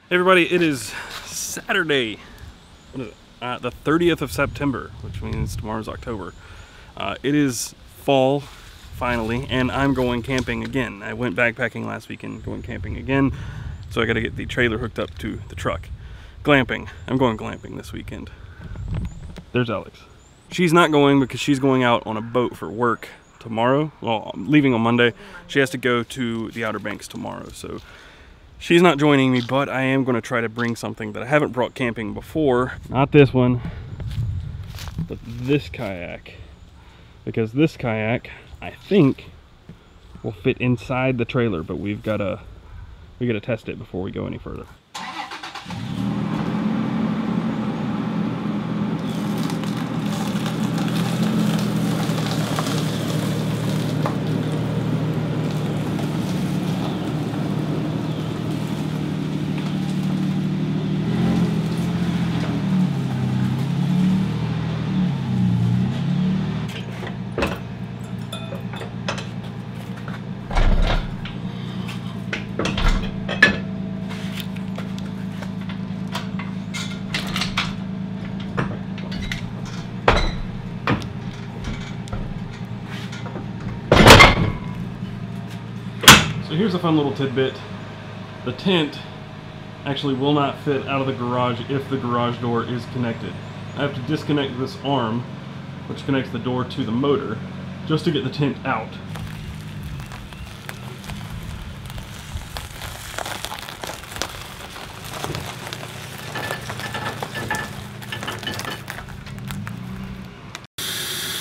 Hey everybody, it is Saturday, what is it? The 30th of September, which means tomorrow's October. It is fall, finally, and I'm going camping again. I went backpacking last weekend, going camping again, so I gotta get the trailer hooked up to the truck. Glamping. I'm going glamping this weekend. There's Alex. She's not going because she's going out on a boat for work tomorrow. Well, I'm leaving on Monday. She has to go to the Outer Banks tomorrow, so she's not joining me, but I am going to try to bring something that I haven't brought camping before. Not this one, but this kayak. Because this kayak, I think, will fit inside the trailer, but we gotta test it before we go any further. So here's a fun little tidbit. The tent actually will not fit out of the garage if the garage door is connected. I have to disconnect this arm, which connects the door to the motor, just to get the tent out.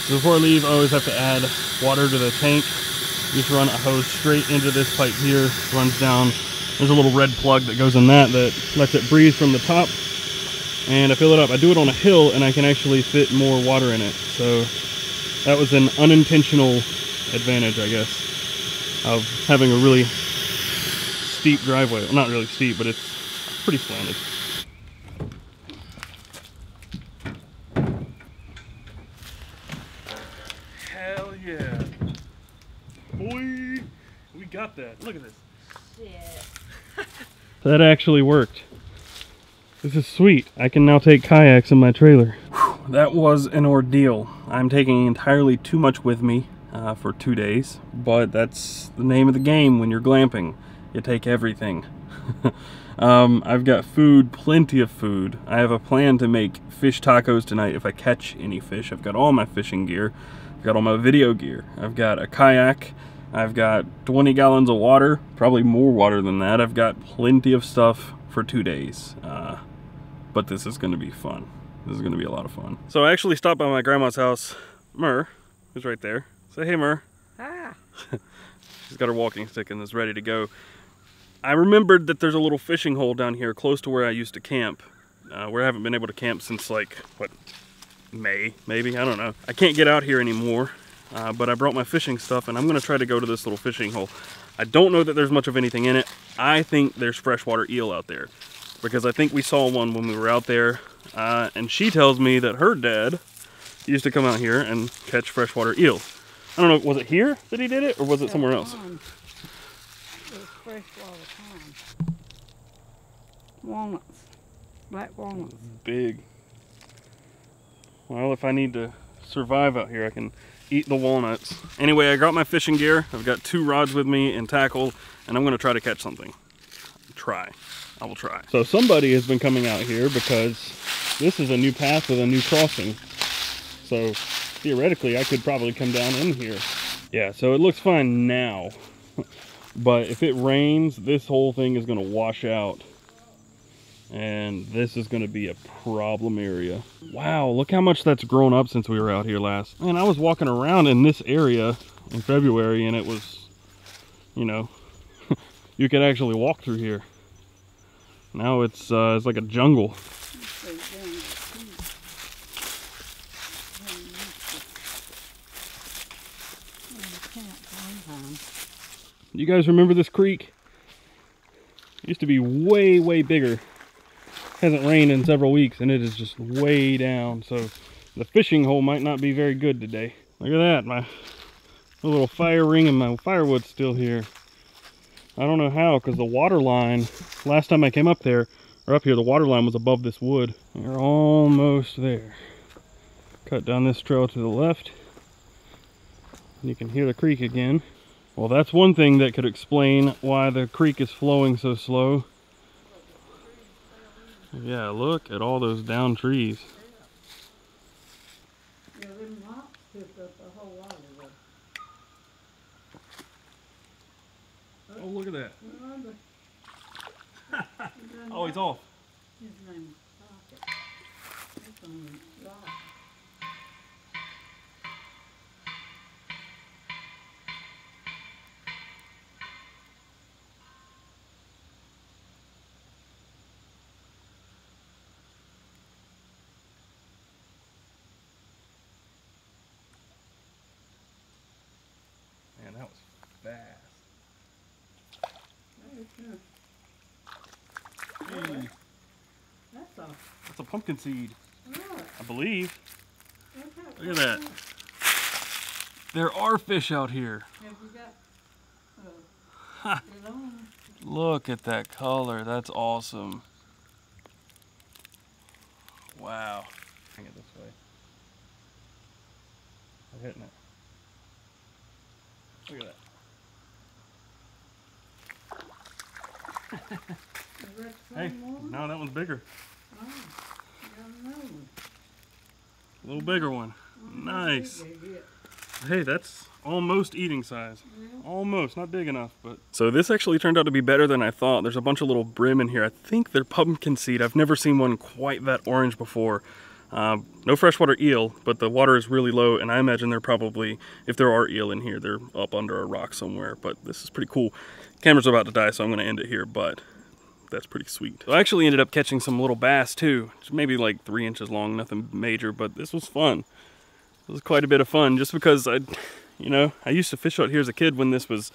So before I leave, I always have to add water to the tank. Just run a hose straight into this pipe here, runs down. There's a little red plug that goes in that lets it breathe from the top, and I fill it up. I do it on a hill and I can actually fit more water in it. So that was an unintentional advantage, I guess, of having a really steep driveway. Well, not really steep, but it's pretty slanted. Hell yeah. Boy, we got that. Look at this. Shit. That actually worked. This is sweet. I can now take kayaks in my trailer. Whew, that was an ordeal. I'm taking entirely too much with me for 2 days, but that's the name of the game when you're glamping. You take everything. I've got food, plenty of food. I have a plan to make fish tacos tonight if I catch any fish. I've got all my fishing gear. I've got all my video gear. I've got a kayak. I've got 20 gallons of water, probably more water than that. I've got plenty of stuff for 2 days. But this is gonna be fun. This is gonna be a lot of fun. So I actually stopped by my grandma's house. Mur, who's right there. Say hey, Mur. Ah. She's got her walking stick and is ready to go. I remembered that there's a little fishing hole down here close to where I used to camp. Where I haven't been able to camp since like, what, May, maybe? I don't know. I can't get out here anymore, but I brought my fishing stuff and I'm gonna try to go to this little fishing hole. I don't know that there's much of anything in it. I think there's freshwater eel out there because I think we saw one when we were out there, and she tells me that her dad used to come out here and catch freshwater eel. I don't know, was it here that he did it or was it somewhere else? It was freshwater pond. Walnuts. Black walnuts. Big. Well, if I need to survive out here, I can eat the walnuts. Anyway, I got my fishing gear. I've got 2 rods with me and tackle, and I'm gonna try to catch something. I will try. So somebody has been coming out here because this is a new path with a new crossing. So theoretically, I could probably come down in here. Yeah, so it looks fine now. But if it rains, this whole thing is gonna wash out. And this is going to be a problem area. Wow, look how much that's grown up since we were out here last. Man, I was walking around in this area in February and it was, you know, you could actually walk through here. Now it's like a jungle. You guys remember this creek? It used to be way, way bigger. Hasn't rained in several weeks and it is just way down, so the fishing hole might not be very good today. Look at that, my little fire ring and my firewood's still here. I don't know how, because the water line, last time I came up there, or up here, the water line was above this wood. We're almost there. Cut down this trail to the left. And you can hear the creek again. Well, that's one thing that could explain why the creek is flowing so slow. Yeah, look at all those down trees. Yeah, them rocks took up a whole lot of it. Oh, look at that. Remember? Oh, he's off. His name is Pocket. That's on the rock. Man, that was fast. Hey, that's a pumpkin seed, I believe. Look at that. There are fish out here. Have you got it on? Look at that color. That's awesome. Wow. Bring it this way. We're hitting it. Look at that. Hey, no, that one's bigger. Oh, you got another one. A little bigger one. Nice. Hey, that's almost eating size. Almost, not big enough, but. So this actually turned out to be better than I thought. There's a bunch of little brim in here. I think they're pumpkin seed. I've never seen one quite that orange before. No freshwater eel, but the water is really low, and I imagine they're probably, if there are eel in here, they're up under a rock somewhere, but this is pretty cool. Camera's about to die, so I'm gonna end it here, but that's pretty sweet. So I actually ended up catching some little bass too, maybe like 3 inches long, nothing major, but this was fun. It was quite a bit of fun, just because I used to fish out here as a kid when this was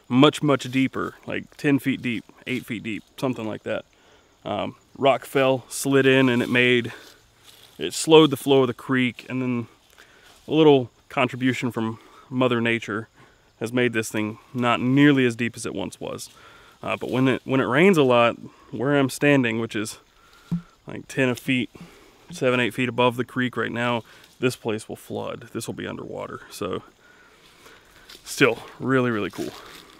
much, much deeper, like 10 feet deep, 8 feet deep, something like that. Rock fell, slid in, and it slowed the flow of the creek, and then a little contribution from Mother Nature has made this thing not nearly as deep as it once was. But when it rains a lot, where I'm standing, which is like 7, 8 feet above the creek right now, this place will flood. This will be underwater. So still really, really cool.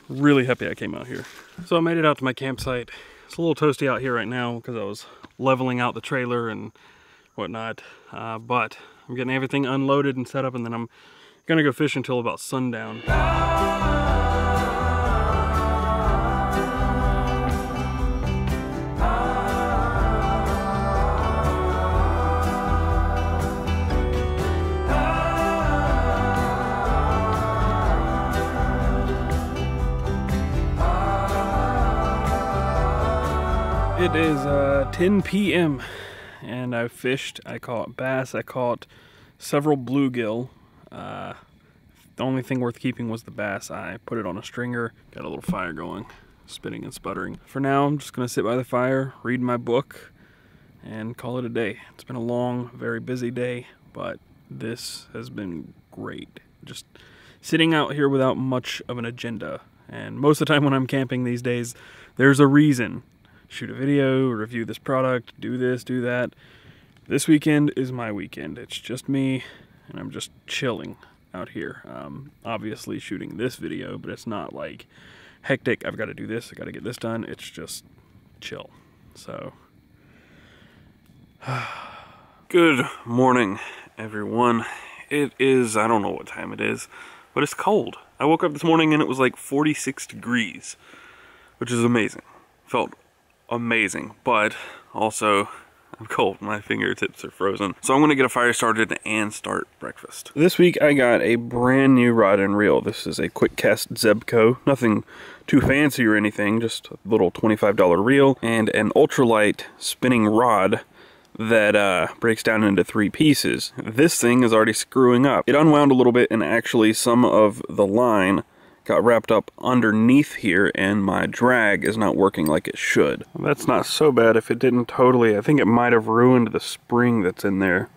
Really happy I came out here. So I made it out to my campsite. It's a little toasty out here right now because I was leveling out the trailer and whatnot. But I'm getting everything unloaded and set up, and then I'm gonna go fish until about sundown. It is 10 p.m. and I fished. I caught bass, I caught several bluegill. The only thing worth keeping was the bass. I put it on a stringer, got a little fire going, spitting and sputtering. For now, I'm just gonna sit by the fire, read my book, and call it a day. It's been a long, very busy day, but this has been great. Just sitting out here without much of an agenda. And most of the time when I'm camping these days, there's a reason. Shoot a video, review this product, do this, do that. This weekend is my weekend. It's just me, and I'm just chilling out here. Obviously shooting this video, but it's not like hectic. I've got to do this, I got to get this done. It's just chill. So, good morning, everyone. It is, I don't know what time it is, but it's cold. I woke up this morning and it was like 46 degrees, which is amazing. Felt amazing, but also I'm cold. My fingertips are frozen. So I'm gonna get a fire started and start breakfast. This week I got a brand new rod and reel. This is a quick cast Zebco. Nothing too fancy or anything, just a little $25 reel and an ultralight spinning rod that breaks down into 3 pieces. This thing is already screwing up. It unwound a little bit, and actually some of the line got wrapped up underneath here, and my drag is not working like it should. That's not so bad if it didn't totally. I think it might have ruined the spring that's in there,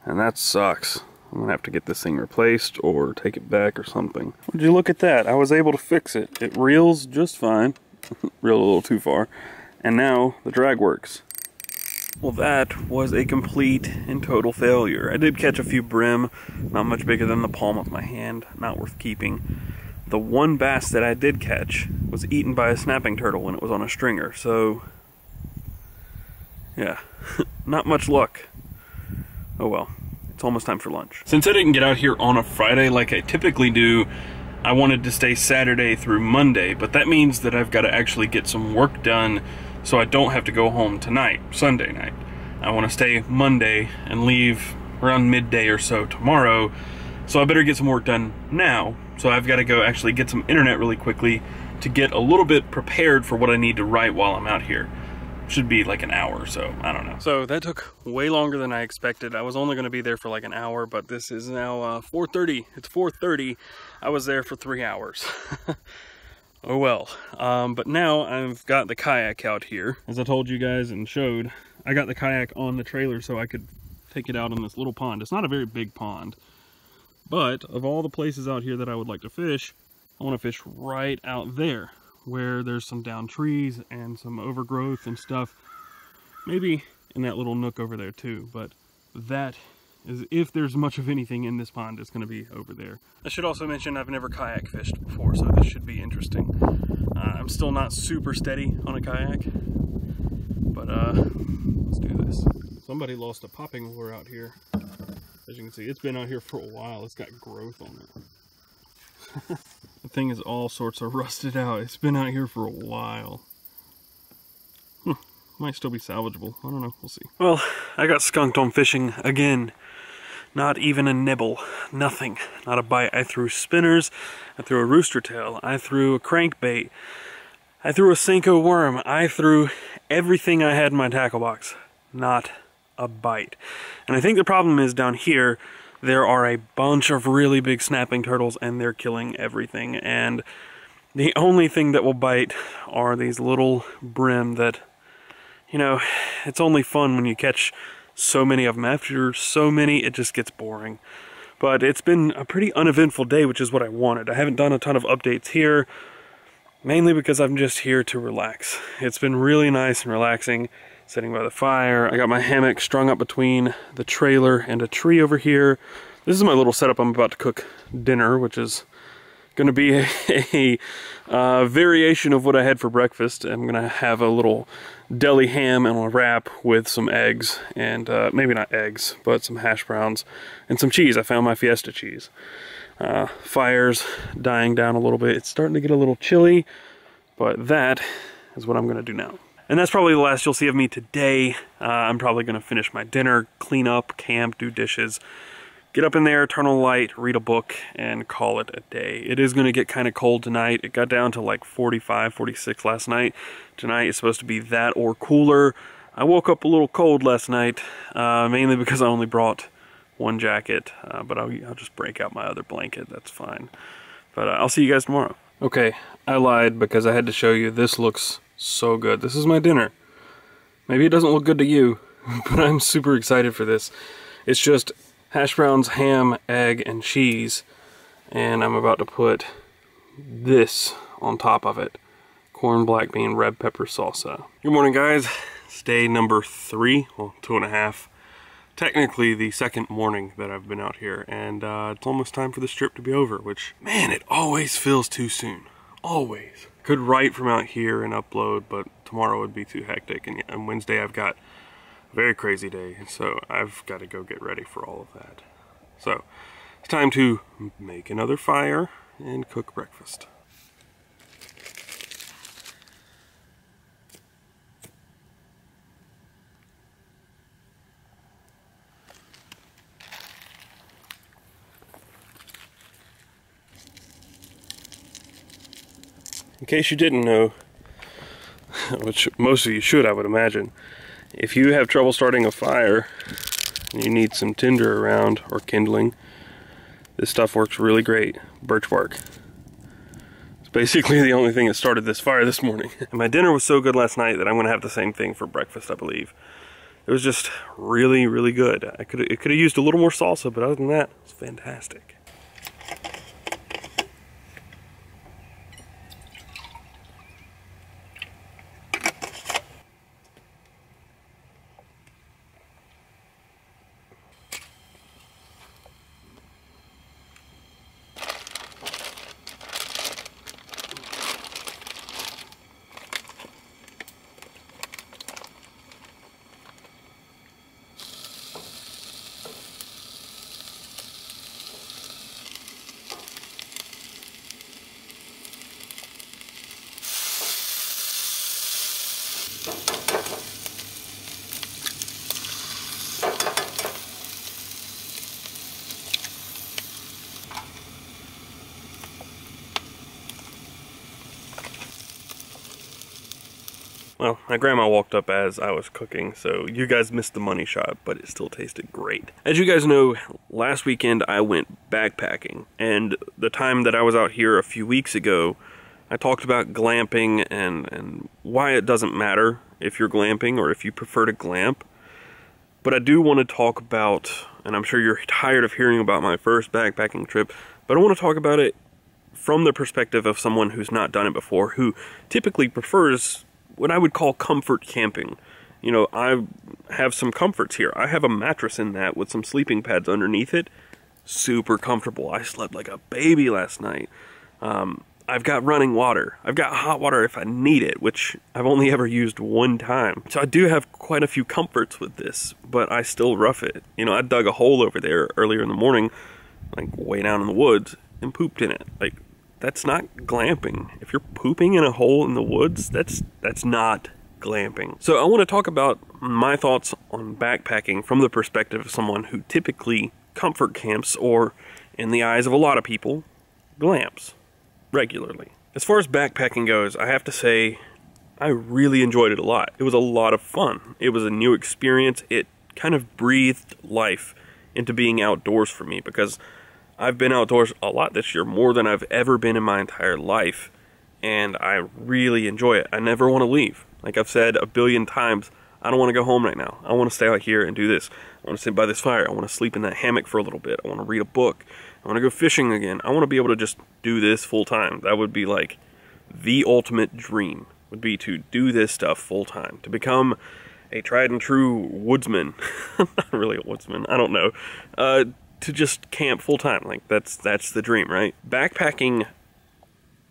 and that sucks. I'm gonna have to get this thing replaced or take it back or something. Would you look at that? I was able to fix it. It reels just fine. Reeled a little too far. And now the drag works. Well, that was a complete and total failure. I did catch a few brim, not much bigger than the palm of my hand, not worth keeping. The one bass that I did catch was eaten by a snapping turtle when it was on a stringer, so yeah, not much luck. Oh well, it's almost time for lunch. Since I didn't get out here on a Friday like I typically do, I wanted to stay Saturday through Monday, but that means that I've got to actually get some work done so I don't have to go home tonight, Sunday night. I want to stay Monday and leave around midday or so tomorrow, so I better get some work done now. So I've got to go actually get some internet really quickly to get a little bit prepared for what I need to write while I'm out here. Should be like an hour or so, I don't know. So that took way longer than I expected. I was only going to be there for like an hour, but this is now 4:30. It's 4:30. I was there for 3 hours. Oh well. But now I've got the kayak out here. As I told you guys and showed, I got the kayak on the trailer so I could take it out on this little pond. It's not a very big pond, but of all the places out here that I would like to fish, I want to fish right out there, where there's some down trees and some overgrowth and stuff. Maybe in that little nook over there too, but that is, if there's much of anything in this pond, it's going to be over there. I should also mention I've never kayak fished before, so this should be interesting. I'm still not super steady on a kayak, but let's do this. Somebody lost a popping lure out here. As you can see, it's been out here for a while. It's got growth on it. The thing is all sorts of rusted out. It's been out here for a while. Might still be salvageable. I don't know. We'll see. Well, I got skunked on fishing again. Not even a nibble. Nothing. Not a bite. I threw spinners. I threw a rooster tail. I threw a crankbait. I threw a Senko worm. I threw everything I had in my tackle box. Not a bite. And I think the problem is down here, there are a bunch of really big snapping turtles and they're killing everything. And the only thing that will bite are these little brim that, you know, it's only fun when you catch so many of them. After so many, it just gets boring. But it's been a pretty uneventful day, which is what I wanted. I haven't done a ton of updates here, mainly because I'm just here to relax. It's been really nice and relaxing, sitting by the fire. I got my hammock strung up between the trailer and a tree over here. This is my little setup. I'm about to cook dinner, which is going to be a variation of what I had for breakfast. I'm going to have a little deli ham and a wrap with some eggs, and maybe not eggs, but some hash browns and some cheese. I found my Fiesta cheese. Fire's dying down a little bit. It's starting to get a little chilly, but that is what I'm going to do now. And that's probably the last you'll see of me today. I'm probably going to finish my dinner, clean up, camp, do dishes, get up in there, turn on the light, read a book, and call it a day. It is going to get kind of cold tonight. It got down to like 45, 46 last night. Tonight it's supposed to be that or cooler. I woke up a little cold last night, mainly because I only brought one jacket, but I'll just break out my other blanket. That's fine. But I'll see you guys tomorrow. Okay, I lied because I had to show you. This looks so good. This is my dinner. Maybe it doesn't look good to you, but I'm super excited for this. It's just hash browns, ham, egg, and cheese, and I'm about to put this on top of it. Corn, black bean, red pepper salsa. Good morning, guys. It's day number 3, well, 2.5. Technically the second morning that I've been out here, and it's almost time for this trip to be over, which, man, it always feels too soon. Always. Could write from out here and upload, but tomorrow would be too hectic, and on Wednesday I've got a very crazy day, so I've got to go get ready for all of that. So, it's time to make another fire and cook breakfast. In case you didn't know, which most of you should, I would imagine, if you have trouble starting a fire and you need some tinder around or kindling, this stuff works really great. Birch bark. It's basically the only thing that started this fire this morning. And my dinner was so good last night that I'm going to have the same thing for breakfast, I believe. It was just really, really good. It could have used a little more salsa, but other than that, it's fantastic. Well, my grandma walked up as I was cooking, so you guys missed the money shot, but it still tasted great. As you guys know, last weekend I went backpacking, and the time that I was out here a few weeks ago, I talked about glamping and why it doesn't matter if you're glamping or if you prefer to glamp. But I do want to talk about, and I'm sure you're tired of hearing about my first backpacking trip, but I want to talk about it from the perspective of someone who's not done it before, who typically prefers what I would call comfort camping. You know, I have some comforts here. I have a mattress in that with some sleeping pads underneath it. Super comfortable. I slept like a baby last night. I've got running water. I've got hot water if I need it, which I've only ever used one time. So I do have quite a few comforts with this, but I still rough it. You know, I dug a hole over there earlier in the morning, like way down in the woods, and pooped in it. Like, that's not glamping. If you're pooping in a hole in the woods, that's not glamping. So I want to talk about my thoughts on backpacking from the perspective of someone who typically comfort camps, or in the eyes of a lot of people, glamps regularly. As far as backpacking goes, I have to say I really enjoyed it a lot. It was a lot of fun. It was a new experience. It kind of breathed life into being outdoors for me, because I've been outdoors a lot this year, more than I've ever been in my entire life, and I really enjoy it. I never want to leave. Like I've said a billion times, I don't want to go home right now. I want to stay out here and do this. I want to sit by this fire. I want to sleep in that hammock for a little bit. I want to read a book. I want to go fishing again. I want to be able to just do this full time. That would be like the ultimate dream, would be to do this stuff full time, to become a tried and true woodsman. Not really a woodsman, I don't know. To just camp full time. Like that's the dream, right? Backpacking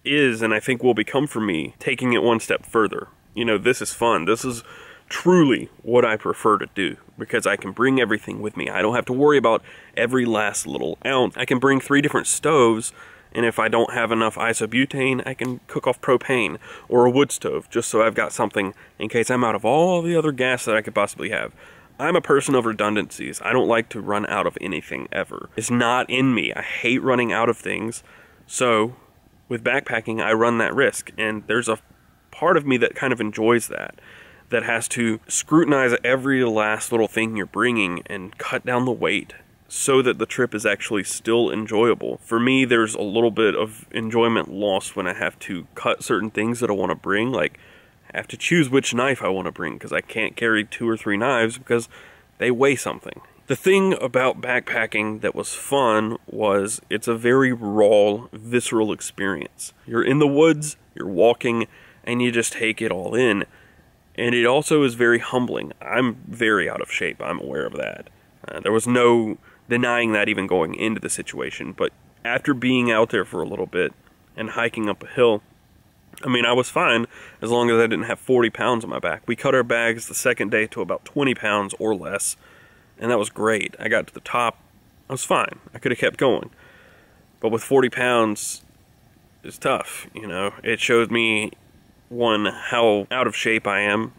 is, and I think will become for me, taking it one step further. You know, this is fun. This is truly what I prefer to do, because I can bring everything with me. I don't have to worry about every last little ounce. I can bring 3 different stoves, and if I don't have enough isobutane, I can cook off propane or a wood stove, just so I've got something in case I'm out of all the other gas that I could possibly have. I'm a person of redundancies. I don't like to run out of anything ever. It's not in me. I hate running out of things. So with backpacking, I run that risk. And there's a part of me that kind of enjoys that has to scrutinize every last little thing you're bringing and cut down the weight so that the trip is actually still enjoyable. For me, there's a little bit of enjoyment lost when I have to cut certain things that I want to bring, like I have to choose which knife I want to bring, because I can't carry 2 or 3 knives because they weigh something. The thing about backpacking that was fun was it's a very raw, visceral experience. You're in the woods, you're walking, and you just take it all in. And it also is very humbling. I'm very out of shape, I'm aware of that. There was no denying that even going into the situation, but after being out there for a little bit and hiking up a hill, I mean, I was fine as long as I didn't have 40 pounds on my back. We cut our bags the second day to about 20 pounds or less, and that was great. I got to the top, I was fine. I could have kept going. But with 40 pounds, it's tough, you know. It showed me, one, how out of shape I am,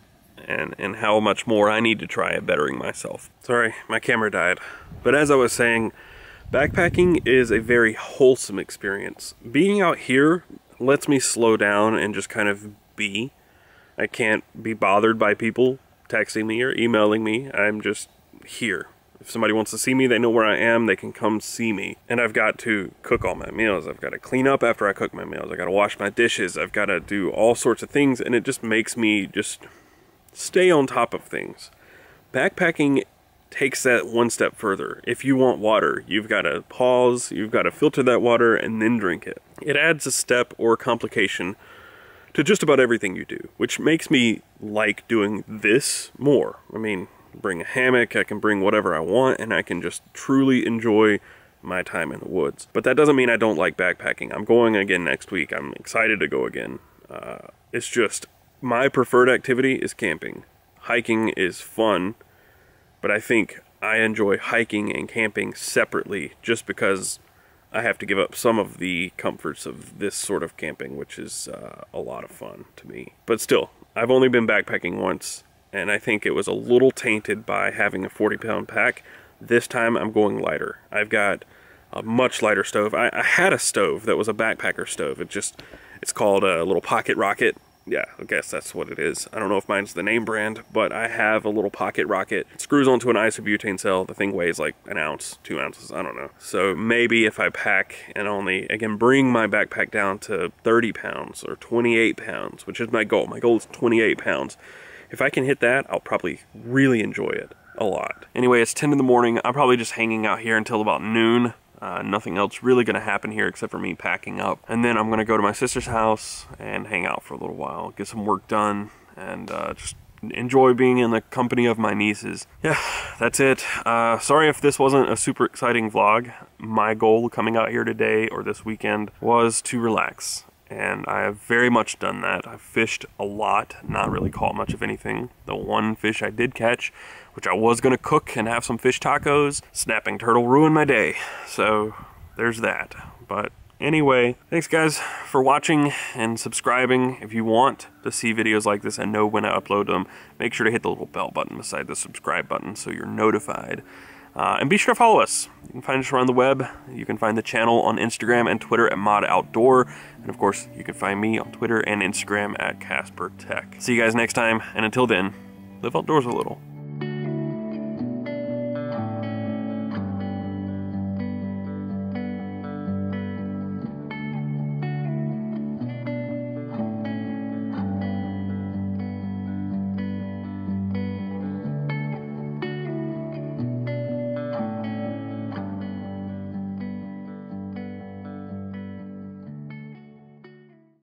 and how much more I need to try at bettering myself. Sorry, my camera died. But as I was saying, backpacking is a very wholesome experience. Being out here lets me slow down and just kind of be. I can't be bothered by people texting me or emailing me. I'm just here. If somebody wants to see me, they know where I am, they can come see me. And I've got to cook all my meals. I've got to clean up after I cook my meals. I've got to wash my dishes. I've got to do all sorts of things, and it just makes me just stay on top of things. Backpacking takes that one step further. If you want water, you've got to pause, you've got to filter that water and then drink it. It adds a step or complication to just about everything you do, which makes me like doing this more. I mean, bring a hammock, I can bring whatever I want, and I can just truly enjoy my time in the woods. But that doesn't mean I don't like backpacking. I'm going again next week. I'm excited to go again. It's just, my preferred activity is camping. Hiking is fun, but I think I enjoy hiking and camping separately just because I have to give up some of the comforts of this sort of camping, which is a lot of fun to me. But still, I've only been backpacking once, and I think it was a little tainted by having a 40-pound pack. This time I'm going lighter. I've got a much lighter stove. I had a stove that was a backpacker stove. It's called a little pocket rocket. Yeah, I guess that's what it is. I don't know if mine's the name brand, but I have a little pocket rocket. It screws onto an isobutane cell. The thing weighs like an ounce, 2 ounces, I don't know. So maybe if I pack and I can bring my backpack down to 30 pounds or 28 pounds, which is my goal. My goal is 28 pounds. If I can hit that, I'll probably really enjoy it a lot. Anyway, it's 10 in the morning. I'm probably just hanging out here until about noon. Nothing else really gonna happen here except for me packing up. And then I'm gonna go to my sister's house and hang out for a little while, get some work done, and just enjoy being in the company of my nieces. Yeah, that's it. Sorry if this wasn't a super exciting vlog. My goal coming out here today or this weekend was to relax. And I have very much done that. I've fished a lot, not really caught much of anything. The one fish I did catch, which I was gonna cook and have some fish tacos, snapping turtle ruined my day. So there's that. But anyway, thanks guys for watching and subscribing. If you want to see videos like this and know when I upload them, make sure to hit the little bell button beside the subscribe button so you're notified. And be sure to follow us. You can find us around the web. You can find the channel on Instagram and Twitter at Mod Outdoor. And of course, you can find me on Twitter and Instagram at Casper Tech. See you guys next time, and until then, live outdoors a little.